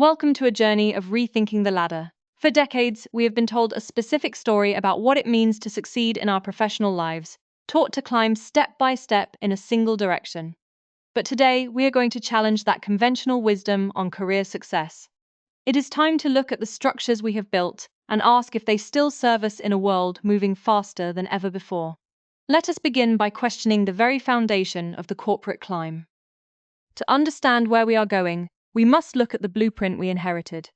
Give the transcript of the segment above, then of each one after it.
Welcome to a journey of rethinking the ladder. For decades, we have been told a specific story about what it means to succeed in our professional lives, taught to climb step by step in a single direction. But today, we are going to challenge that conventional wisdom on career success. It is time to look at the structures we have built and ask if they still serve us in a world moving faster than ever before. Let us begin by questioning the very foundation of the corporate climb. To understand where we are going, we must look at the blueprint we inherited.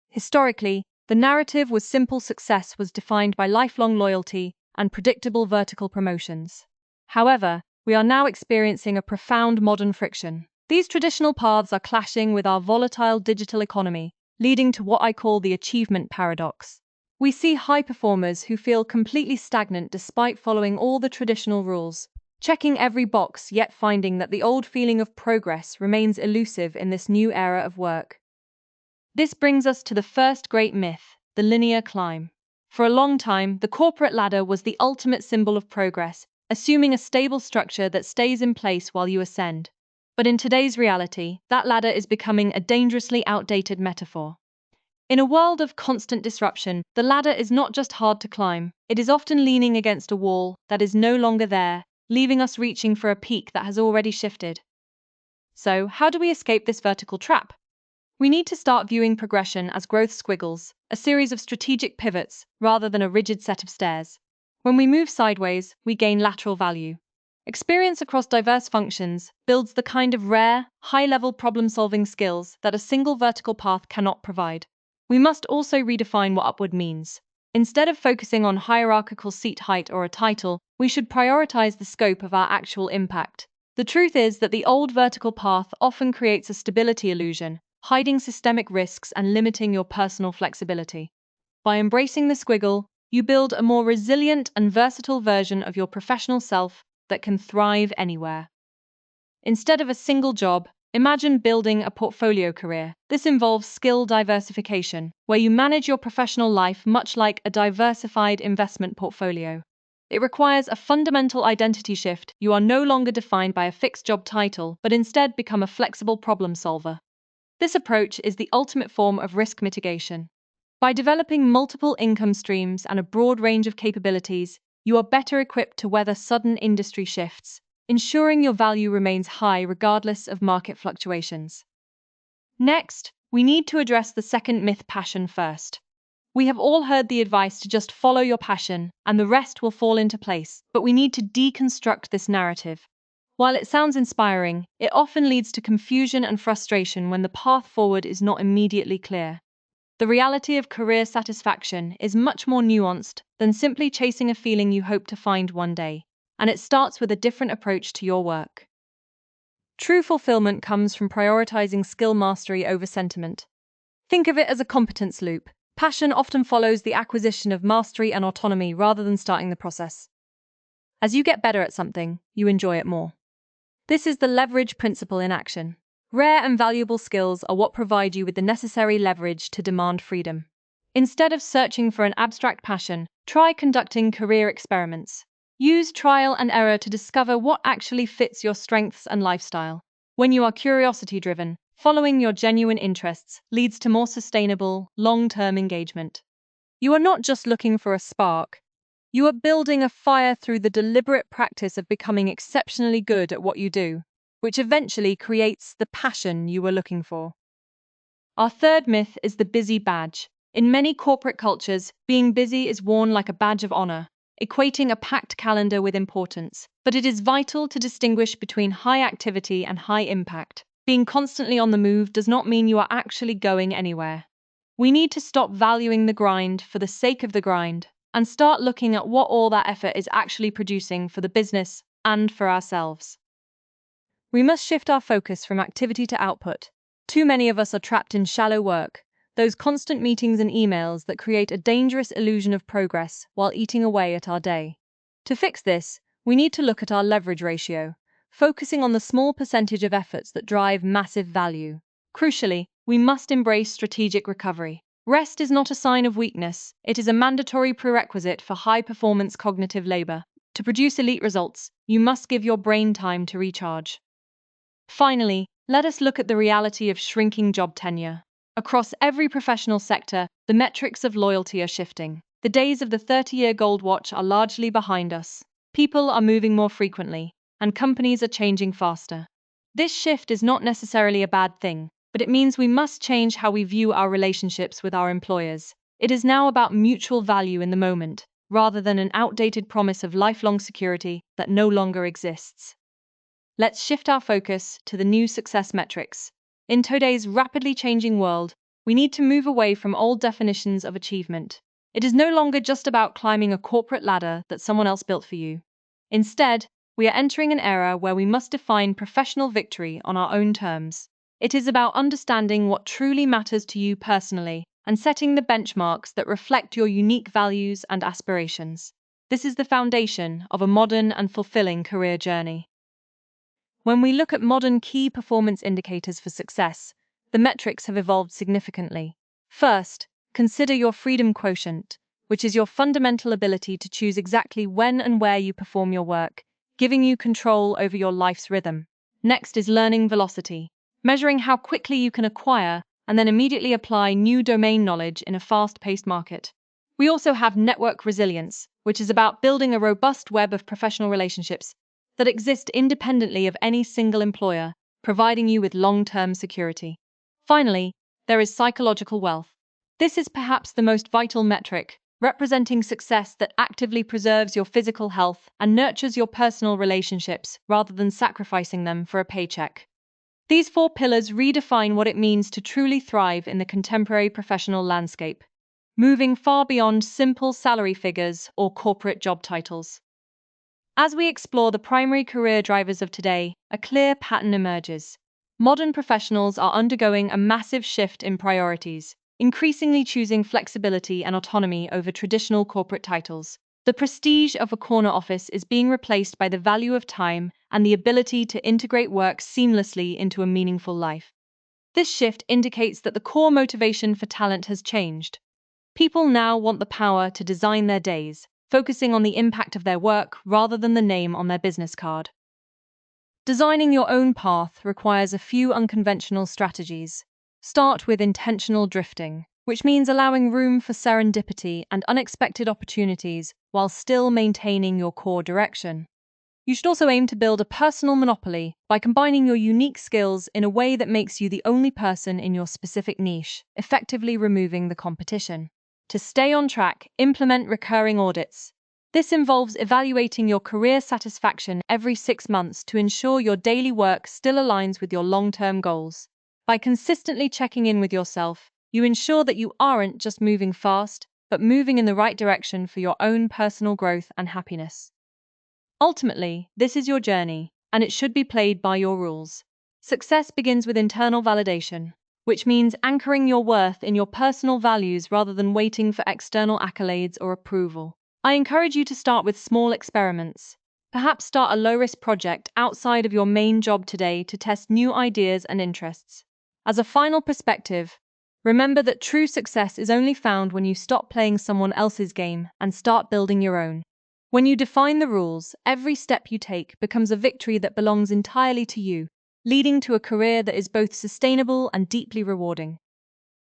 Historically, the narrative was simple success was defined by lifelong loyalty and predictable vertical promotions. However, we are now experiencing a profound modern friction. These traditional paths are clashing with our volatile digital economy, leading to what I call the achievement paradox. We see high performers who feel completely stagnant despite following all the traditional rules, checking every box yet finding that the old feeling of progress remains elusive in this new era of work. This brings us to the first great myth, the linear climb. For a long time, the corporate ladder was the ultimate symbol of progress, assuming a stable structure that stays in place while you ascend. But in today's reality, that ladder is becoming a dangerously outdated metaphor. In a world of constant disruption, the ladder is not just hard to climb, it is often leaning against a wall that is no longer there, leaving us reaching for a peak that has already shifted. So, how do we escape this vertical trap? We need to start viewing progression as growth squiggles, a series of strategic pivots, rather than a rigid set of stairs. When we move sideways, we gain lateral value. Experience across diverse functions builds the kind of rare, high-level problem-solving skills that a single vertical path cannot provide. We must also redefine what upward means. Instead of focusing on hierarchical seat height or a title, we should prioritize the scope of our actual impact. The truth is that the old vertical path often creates a stability illusion, hiding systemic risks and limiting your personal flexibility. By embracing the squiggle, you build a more resilient and versatile version of your professional self that can thrive anywhere. Instead of a single job, imagine building a portfolio career. This involves skill diversification, where you manage your professional life much like a diversified investment portfolio. It requires a fundamental identity shift. You are no longer defined by a fixed job title, but instead become a flexible problem solver. This approach is the ultimate form of risk mitigation. By developing multiple income streams and a broad range of capabilities, you are better equipped to weather sudden industry shifts, ensuring your value remains high regardless of market fluctuations. Next, we need to address the second myth, passion first. We have all heard the advice to just follow your passion and the rest will fall into place, but we need to deconstruct this narrative. While it sounds inspiring, it often leads to confusion and frustration when the path forward is not immediately clear. The reality of career satisfaction is much more nuanced than simply chasing a feeling you hope to find one day, and it starts with a different approach to your work. True fulfillment comes from prioritizing skill mastery over sentiment. Think of it as a competence loop. Passion often follows the acquisition of mastery and autonomy rather than starting the process. As you get better at something, you enjoy it more. This is the leverage principle in action. Rare and valuable skills are what provide you with the necessary leverage to demand freedom. Instead of searching for an abstract passion, try conducting career experiments. Use trial and error to discover what actually fits your strengths and lifestyle. When you are curiosity-driven, following your genuine interests leads to more sustainable, long-term engagement. You are not just looking for a spark. You are building a fire through the deliberate practice of becoming exceptionally good at what you do, which eventually creates the passion you were looking for. Our third myth is the busy badge. In many corporate cultures, being busy is worn like a badge of honor, equating a packed calendar with importance. But it is vital to distinguish between high activity and high impact. Being constantly on the move does not mean you are actually going anywhere. We need to stop valuing the grind for the sake of the grind and start looking at what all that effort is actually producing for the business and for ourselves. We must shift our focus from activity to output. Too many of us are trapped in shallow work, those constant meetings and emails that create a dangerous illusion of progress while eating away at our day. To fix this, we need to look at our leverage ratio, focusing on the small percentage of efforts that drive massive value. Crucially, we must embrace strategic recovery. Rest is not a sign of weakness, it is a mandatory prerequisite for high-performance cognitive labor. To produce elite results, you must give your brain time to recharge. Finally, let us look at the reality of shrinking job tenure. Across every professional sector, the metrics of loyalty are shifting. The days of the 30-year gold watch are largely behind us. People are moving more frequently, and companies are changing faster. This shift is not necessarily a bad thing, but it means we must change how we view our relationships with our employers. It is now about mutual value in the moment, rather than an outdated promise of lifelong security that no longer exists. Let's shift our focus to the new success metrics. In today's rapidly changing world, we need to move away from old definitions of achievement. It is no longer just about climbing a corporate ladder that someone else built for you. Instead, we are entering an era where we must define professional victory on our own terms. It is about understanding what truly matters to you personally and setting the benchmarks that reflect your unique values and aspirations. This is the foundation of a modern and fulfilling career journey. When we look at modern key performance indicators for success, the metrics have evolved significantly. First, consider your freedom quotient, which is your fundamental ability to choose exactly when and where you perform your work, giving you control over your life's rhythm. Next is learning velocity, measuring how quickly you can acquire and then immediately apply new domain knowledge in a fast-paced market. We also have network resilience, which is about building a robust web of professional relationships that exist independently of any single employer, providing you with long-term security. Finally, there is psychological wealth. This is perhaps the most vital metric, representing success that actively preserves your physical health and nurtures your personal relationships rather than sacrificing them for a paycheck. These four pillars redefine what it means to truly thrive in the contemporary professional landscape, moving far beyond simple salary figures or corporate job titles. As we explore the primary career drivers of today, a clear pattern emerges. Modern professionals are undergoing a massive shift in priorities, increasingly choosing flexibility and autonomy over traditional corporate titles. The prestige of a corner office is being replaced by the value of time and the ability to integrate work seamlessly into a meaningful life. This shift indicates that the core motivation for talent has changed. People now want the power to design their days, focusing on the impact of their work rather than the name on their business card. Designing your own path requires a few unconventional strategies. Start with intentional drifting, which means allowing room for serendipity and unexpected opportunities while still maintaining your core direction. You should also aim to build a personal monopoly by combining your unique skills in a way that makes you the only person in your specific niche, effectively removing the competition. To stay on track, implement recurring audits. This involves evaluating your career satisfaction every 6 months to ensure your daily work still aligns with your long-term goals. By consistently checking in with yourself, you ensure that you aren't just moving fast, but moving in the right direction for your own personal growth and happiness. Ultimately, this is your journey, and it should be played by your rules. Success begins with internal validation, which means anchoring your worth in your personal values rather than waiting for external accolades or approval. I encourage you to start with small experiments. Perhaps start a low-risk project outside of your main job today to test new ideas and interests. As a final perspective, remember that true success is only found when you stop playing someone else's game and start building your own. When you define the rules, every step you take becomes a victory that belongs entirely to you, leading to a career that is both sustainable and deeply rewarding.